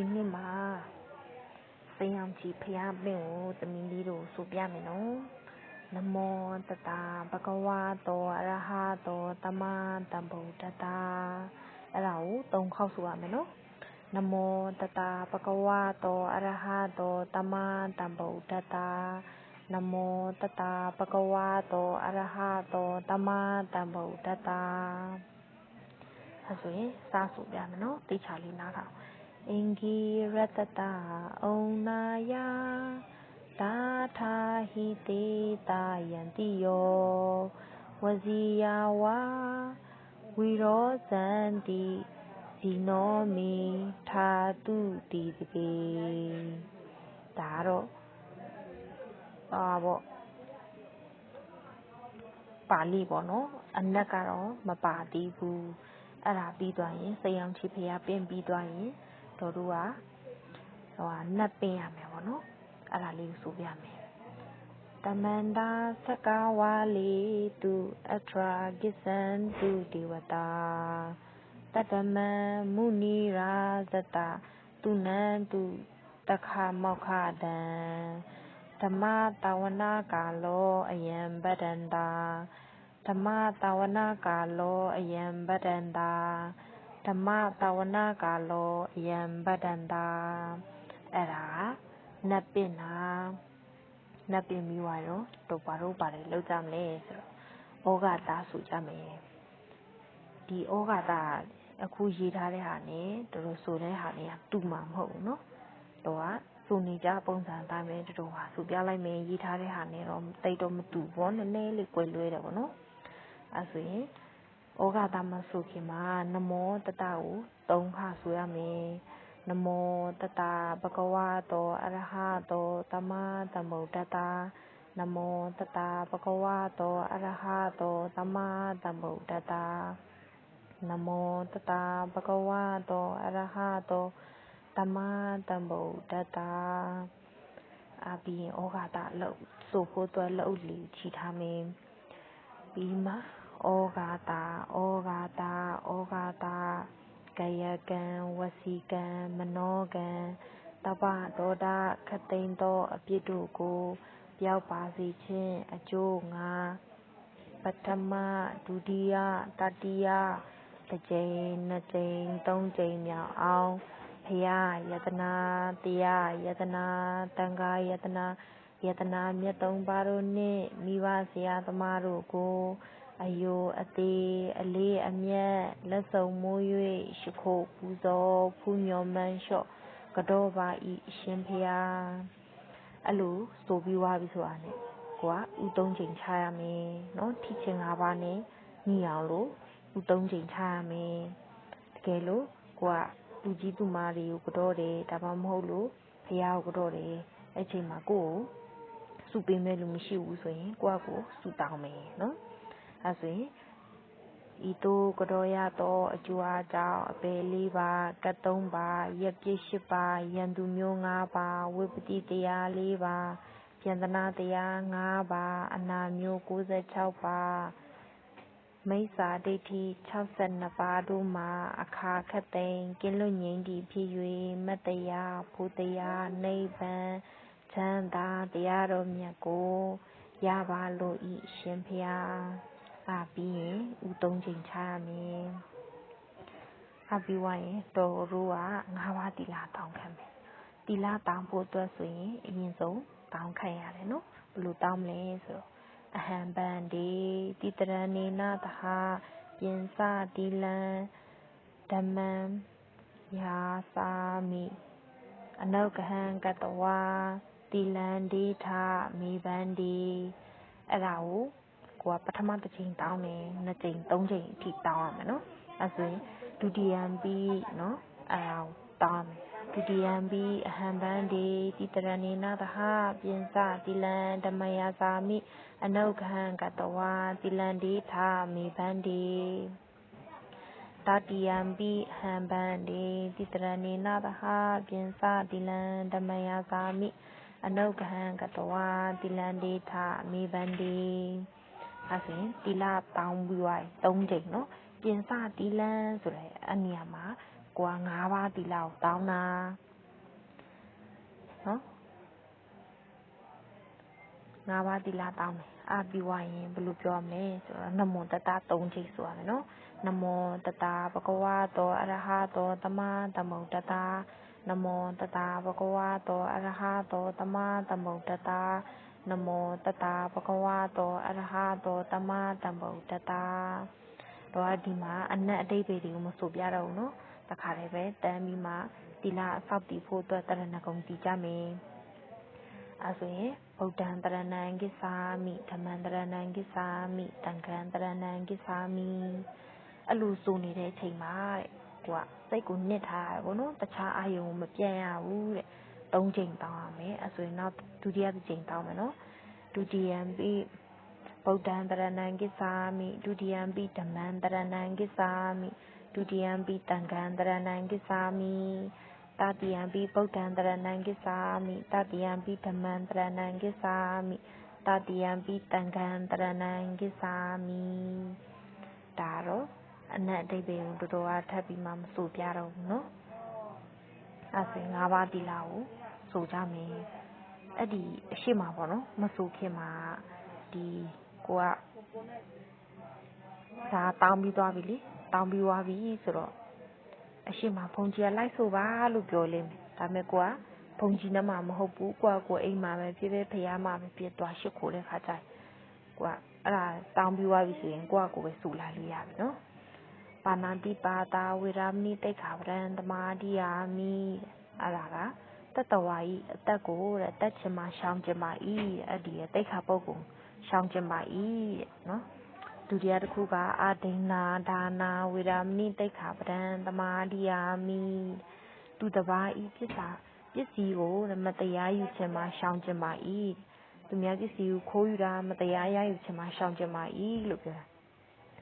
ဒီနေ့မှာစိန်အောင်ချီဖျားပင့်ကိုသမီးလေးတို့ဆိုပြမယ်နော်နမောတတဘဂဝါတောအရဟတောသမ္မာသမ္ဗုဒ္ဓတာအဲ့ဒါကို၃ခေါက်ဆိုရမယ်နော်နမောတတဘဂဝါတောအရဟတောသမ္မာသမ္ဗုဒ္ဓတာနမောတတဘဂဝါတောအရဟတောသမ္မာသမ္ဗုဒ္ဓတာအဲ့ဆိုရင်စာဆိုပြမယ်နော်တိချာလေးနားထောင်အင်္ဂိရတတဩနာယတာထာဟိတေတာယန္တိယောဝဇိယဝါဝိရောဇန္တိဇိနောမိထာတုတိတကေဒါတော့ပေါ့ပါဠိပေါ့နော်အနက်ကတော့မပါသေးဘူးအဲ့ဒါပြီးသွားရင်စိန်အောင်ချီဖျားပင့်ပြီးသွားရင်တို့ကနတ်ပင့်ရမယ်ပေါ့နော်အဲ့ဒါလေးကိုဆိုပြမယ်တမန္တာသကဝါလီတုအထရာကိသံတုဒေဝတာတတမံမုနိရာဇတတုနံတုတခမောက္ခဒံဓမ္မတဝနာကာလောအယံဗဒန္တာဓမ္မတဝနာကာလောအယံဗဒန္တာဓမ္မတဝနာကာလောအယံဗဒန္တာအဲ့ဒါနတ်ပင့်တာနတ်ပင့်ပြီးသွားတော့တို့ဘာလို့ပါတယ်လောက်ကြမလဲဆိုတော့ဩဃတာဆိုကြမယ်ဒီဩဃတာအခုရေးထားတဲ့ဟာနဲ့တို့ဆိုတဲ့ဟာနဲ့တူမှာမဟုတ်ဘူးเนาะတို့ကဆိုနေကြပုံစံတိုင်းပဲတို့ဟာဆိုပြလိုက်မယ်ရေးထားတဲ့ဟာနဲ့တော့တိတ်တော့မတူဘောနည်းနည်းလေးကွဲလွဲတယ်ပေါ့เนาะအဲ့ဆိုရင်ဩဃတာမဆိုခင်မှာနမောတတကို၃ခါဆိုရမယ်နမောတတဘဂဝါတောအရဟတောသမ္မာသမ္ဗုဒ္ဓတာနမောတတဘဂဝါတောအရဟတောသမ္မာသမ္ဗုဒ္ဓတာနမောတတဘဂဝါတောအရဟတောသမ္မာသမ္ဗုဒ္ဓတာအပြီးရင်ဩဃတာလို့ဆိုဖို့အတွက်လက်ဥလီချီထားမယ်ပြီးမှဩဃတာဩဃတာဩဃတာကယကံဝစီကံမနောကံတပ္ပဒေါဒခသိန်သောအပြစ်တို့ကိုပျောက်ပါစေခြင်းအကျိုးငါပထမဒုတိယတတိယတစ်ကြိမ်နှစ်ကြိမ်သုံးကြိမ်မြောက်အောင်ဘုရားယတနာတရားယတနာတန်ခါယတနာယတနာမြတ်သုံးပါးတို့နှင့်မိဘဆရာသမားတို့ကိုအယိုအသေးအလေးအမြတ်လက်စုံမိုး၍ရှိခိုးပူဇော်ဖူးမြော်မှန်းလျှော့ကတော့ပါဤရှင်ဖျားအဲ့လိုဆိုပြီးွားပြီဆိုတာနဲ့ကိုကဥသုံးချိန်ချရမယ်နော်ထီချင်း၅ပါးနဲ့ညီအောင်လို့ဥသုံးချိန်ချရမယ်တကယ်လို့ကိုကလူကြီးသူမတွေကိုကတော့တယ်ဒါမှမဟုတ်လို့ဖျားကိုကတော့တယ်အဲ့ချိန်မှာကိုကိုစုပေးမဲ့လူမရှိဘူးဆိုရင်ကိုကကိုစုတောင်းမယ်နော်အဲ့ဆိုရင်ဤသို့ကတော့ရတော့အကျိုးအားကြောင့်အပေ၄ပါးကတ်၃ပါးရက်ပြည့်၈ပါးရန်သူမျိုး၅ပါးဝိပတိတရား၄ပါးယန္တနာတရား၅ပါးအနာမျိုး96ပါးမိစ္ဆာဒိဋ္ဌိ62ပါးတို့မှာအခါခတ်သိမ်းကင်းလွတ်ငြိမ်းသည့်ဖြစ်၍မတ္တရားဘုတရားနိဗ္ဗာန်ချမ်းသာတရားတော်မြတ်ကိုရပါလို့ဤရှင်ဖျားပြီးရင်ဥသုံးချိန်ချရမယ်ပြီးွားရင်တော်တို့က၅ပါးတီလာတောင်းခံမယ်တီလာတောင်းဖို့အတွက်ဆိုရင်အရင်ဆုံးတောင်းခံရတယ်နော်ဘယ်လိုတောင်းမလဲဆိုတော့အဟံဗန္တိတိတရဏေနသဟပြင်စတိလံဓမ္မံယာစာမိအနုကဟံကတဝါတိလံဒေထမိဗန္တိအဲ့ဒါကိုကပထမတစ်ချိန်တောင်းတယ်နှစ်ချိန်သုံးချိန်အထိတောင်းရမယ်နော်အဲ့ဆိုရင်ဒုတိယံပြီးနော်အဲ့ဒါတောင်းမယ်ဒုတိယံပြီးအဟံဗန္တိတိတရဏေနသဟပြင်စတိလံဓမ္မယာစာမိအနုကဟံကတဝါတိလံဒေထမိဗန္တိတတိယံပြီးအဟံဗန္တိတိတရဏေနသဟပြင်စတိလံဓမ္မယာစာမိအနုကဟံကတဝါတိလံဒေထမိဗန္တိအဲ့ဆိုရင်တီလာတောင်းပြီးသွားပြီ၃ချိန်နော်ပြင်စတီလန်းဆိုတဲ့အနေရာမှာကိုက၅ပါးတီလာကိုတောင်းတာ နော်ငါးပါးသီလတောင်းတယ်ပြီးွားရင်ဘယ်လိုပြောမလဲဆိုတော့နမောတတ3ချိန်ဆိုရမယ်နော်နမောတတဘဂဝါတောအရဟတောသမ္မာသမ္ဗုဒ္ဓတာနမောတတဘဂဝါတောအရဟတောသမ္မာသမ္ဗုဒ္ဓတာနမောတတဘဂဝါတောအရဟတောသမ္မာသမ္ဗုဒ္ဓတာတော့ဒီမှာအနက်အတိတ်တွေကိုမဆိုပြတော့ဘူးနော်တခါတည်းပဲတန်းပြီးမှသီလအဆောက်တည်ဖို့အတွက်တရဏဂုံတည်ကြမယ်အဲဆိုရင်ဗုဒ္ဓံတရဏံဂစ္ဆာမိဓမ္မံတရဏံဂစ္ဆာမိသံဃံတရဏံဂစ္ဆာမိအဲ့လိုဆိုနေတဲ့အချိန်မှာတဲ့ကိုကစိတ်ကိုနစ်ထားရပေါ့နော်တခြားအာယုံမပြတ်ရဘူးတဲ့3ချိန်တောင်းရမယ်အဲဆိုရင်နောက်ဒုတိယတစ်ချိန်တောင်းမယ်နော်ဒုတိယံပိဗုဒ္ဓံတရဏံဂစ္ဆာမိဒုတိယံပိဓမ္မံတရဏံဂစ္ဆာမိဒုတိယံပိသံဃံတရဏံဂစ္ဆာမိတတိယံပိဗုဒ္ဓံတရဏံဂစ္ဆာမိတတိယံပိဓမ္မံတရဏံဂစ္ဆာမိတတိယံပိသံဃံတရဏံဂစ္ဆာမိဒါတော့အနက်အတိတ်ကိုတော်တော်အားထပ်ပြီးမှမဆိုပြတော့ဘူးနော်အဲဆိုရင်5ပါးသီလကိုဆိုကြမယ်အဲ့ဒီအရှိမပေါ့နော်မဆိုခင်မှာဒီကိုကဒါတောင်းပြီးသွားပြီလေတောင်းပြီးသွားပြီဆိုတော့အရှိမဘုံကြီးကလိုက်ဆိုပါလို့ပြောလိမ့်မယ်ဒါပေမဲ့ကိုကဘုံကြီးနဲ့မှမဟုတ်ဘူးကိုအိမ်မှာပဲဖြစ်ဖျားမှာပဲဖြစ်သွားရှိခိုးတဲ့ခါကျရင်ကိုကအဲ့ဒါတောင်းပြီးသွားပြီဆိုရင်ကိုပဲဆူလာလို့ရပြီနော်ပါဏာတိပါတာဝေရမဏိတိတ်ခါပရံသမာဓိယာမိအဲ့ဒါကတတဝါဤအသက်ကိုတဲ့တက်ချင်မှရှောင်ချင်ပါဤအဲ့ဒီတိတ်ခါပုဂ္ဂိုလ်ရှောင်ချင်ပါဤနော်ဒုတိယတစ်ခုကအာဒိနာဒါနာဝေရမဏိတိတ်ခါပရံသမာဓိယာမိသူတစ်ပါးဤပစ္စည်းကိုမတရားယူခြင်းမှရှောင်ခြင်းပါဤသူများပစ္စည်းကိုခိုးယူတာမတရားရယူခြင်းမှရှောင်ခြင်းပါဤလို့ပြောတာ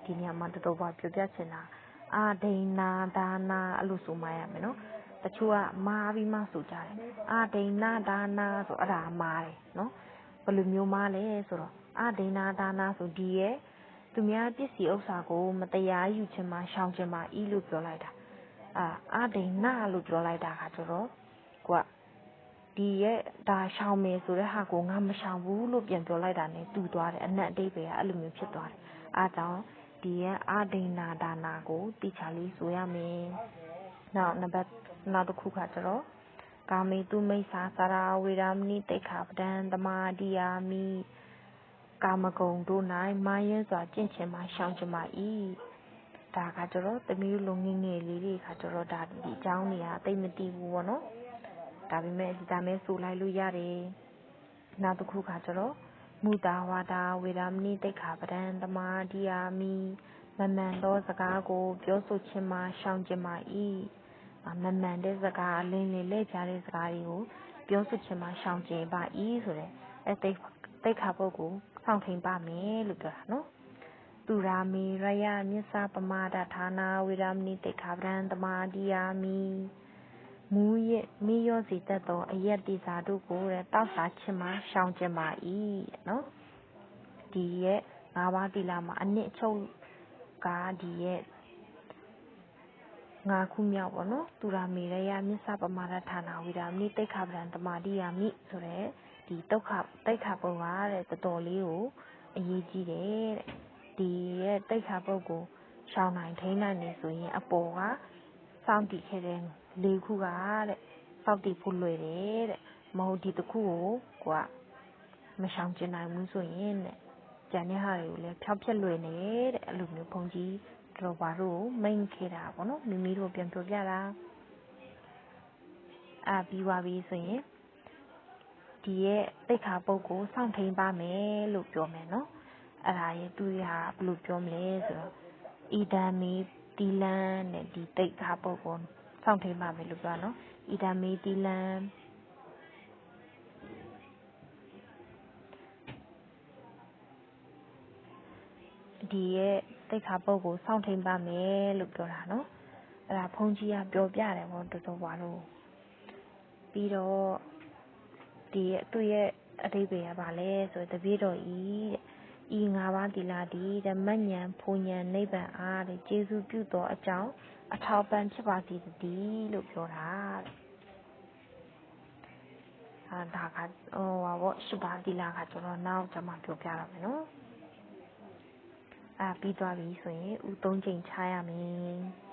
ဒီနေရာမှာတော်တော်ပြောပြချင်တာအာဒိနာဒါနာအဲ့လိုဆိုမှရမယ်နော်တချို့ကမာပြီးမှဆိုကြတယ်အာဒိနာဒါနာဆိုအဲ့ဒါမာတယ်နော်ဘယ်လိုမျိုးမာလဲဆိုတော့အာဒိနာဒါနာဆိုဒီရဲ့သူများပစ္စည်းဥစ္စာကိုမတရားယူခြင်းမှရှောင်ခြင်းမှဤလို့ပြောလိုက်တာအာဒိနာလို့ပြောလိုက်တာကကျတော့ကိုကဒီရဲ့ဒါရှောင်မယ်ဆိုတဲ့ဟာကိုငါမရှောင်ဘူးလို့ပြန်ပြောလိုက်တာ ਨੇ တူသွားတယ်အနက်အတိတ်ပဲအဲ့လိုမျိုးဖြစ်သွားတယ်အားကြောင့်ဒီရဲ့အာဒိနာဒါနာကိုတိချာလေးဆိုရမယ်နောက်တစ်ခုကကျတော့ကာမေတုမိစ္ဆာသရာဝေရမဏိတိတ်ခါပဒံသမာဓိယာမိကာမဂုဏ်တို့၌မာရဲစွာကျင့်ခြင်းမှရှောင်ခြင်းမှဤဒါကကျတော့တမီးလုံးငငယ်လေးတွေကကျတော့ဒါဒီအကြောင်းတွေကသိမသိဘူးပေါ့နော်ဒါပေမဲ့ဒီတိုင်းပဲဆိုလိုက်လို့ရတယ်နောက်တစ်ခုကကျတော့မူတာဝါဒဝေရမဏိတိတ်ခါပဒံသမာဓိယာမိမမှန်သောစကားကိုပြောဆိုခြင်းမှရှောင်ခြင်းမှဤမမှန်တဲ့စကားအလင်းလေးလဲပြတဲ့စကားတွေကိုပြောဆိုခြင်းမှရှောင်ခြင်းပါဤဆိုတဲ့တိတ်ခါပုဂ္ဂိုလ်စောင့်ထိန်ပါမယ်လို့ပြောတာနော်သူရာမီရယမြစ္ဆပမာဒဌာနာဝေရမဏိတိတ်ခါပဒံသမာဓိယာမိမူရဲ့မိရောစီတတ်သောအယက်တိစာတို့ကိုတောက်စားခြင်းမှရှောင်ခြင်းပါဤနော်ဒီရဲ့5ပါးသီလမှာအနှစ်ချုပ်ကဒီရဲ့5ခုမြောက်ပေါ့နော်သူရာမေရယမြစ္ဆပမာဒဌာနာဝိရာမိတိတ်ခါပဒံသမာဓိယာမိဆိုတဲ့ဒီတိတ်ခါပုဂ္ဂိုလ်ကတဲ့တော်တော်လေးကိုအရေးကြီးတယ်တဲ့ဒီရဲ့တိတ်ခါပုဂ္ဂိုလ်ရှောင်နိုင်ထိန်းနိုင်နေဆိုရင်အပေါ်ကစောင့်တည်ခဲ့တဲ့4ခုကတဲ့စောင့်တည်ဖို့လွယ်တယ်တဲ့မဟုတ်ဒီတစ်ခုကိုမရှောင်ကျင်နိုင်ဘူးဆိုရင်တဲ့ကျန်တဲ့ဟာတွေကိုလည်းဖျောက်ဖျက်လွယ်နေတဲ့အဲ့လိုမျိုးဘုန်းကြီးတော်ဘာတို့မိန်ခဲ့တာပေါ့နော်မိမိတို့ပြန်ပြောပြတာပြီးပါပြီဆိုရင်ဒီရဲ့တိတ်ခါပုဂ္ဂိုလ်စောင့်ထိန်ပါမယ်လို့ပြောမယ်နော်အဲ့ဒါရဲ့သူဟာဘယ်လိုပြောမလဲဆိုတော့ဣဒံမေတိလံနဲ့ဒီတိတ်ခါပုဂ္ဂိုလ်စောင့်ထိန်ပါမယ်လို့ပြောနော်ဣဒံမေတိလံဒီရဲ့တိတ်ခါပုဂ္ဂိုလ်စောင့်ထိန်ပါမယ်လို့ပြောတာနော်အဲ့ဒါဘုန်းကြီးကပြောပြတယ်ပေါ့တော်တော်ပါလို့ပြီးတော့ဒီရဲ့သူ့ရဲ့အဓိပ္ပာယ်ကဘာလဲဆိုတပည့်တော်ဤတဲ့ဤ5ပါးသီလတည်းတဲ့မဉ္ဇဉ်ဖူဉ္ဇဉ်နိဗ္ဗာန်အားတဲ့ကျေးဇူးပြုသောအကြောင်းအထောက်ပံ့ဖြစ်ပါစေတည်းလို့ပြောတာ ဒါကရှုပါသီလကကျွန်တော်နောက်ကျမှပြောပြရမယ်နော်ပြီးသွားပြီဆိုရင်ဥ3ချိန်ချရမယ်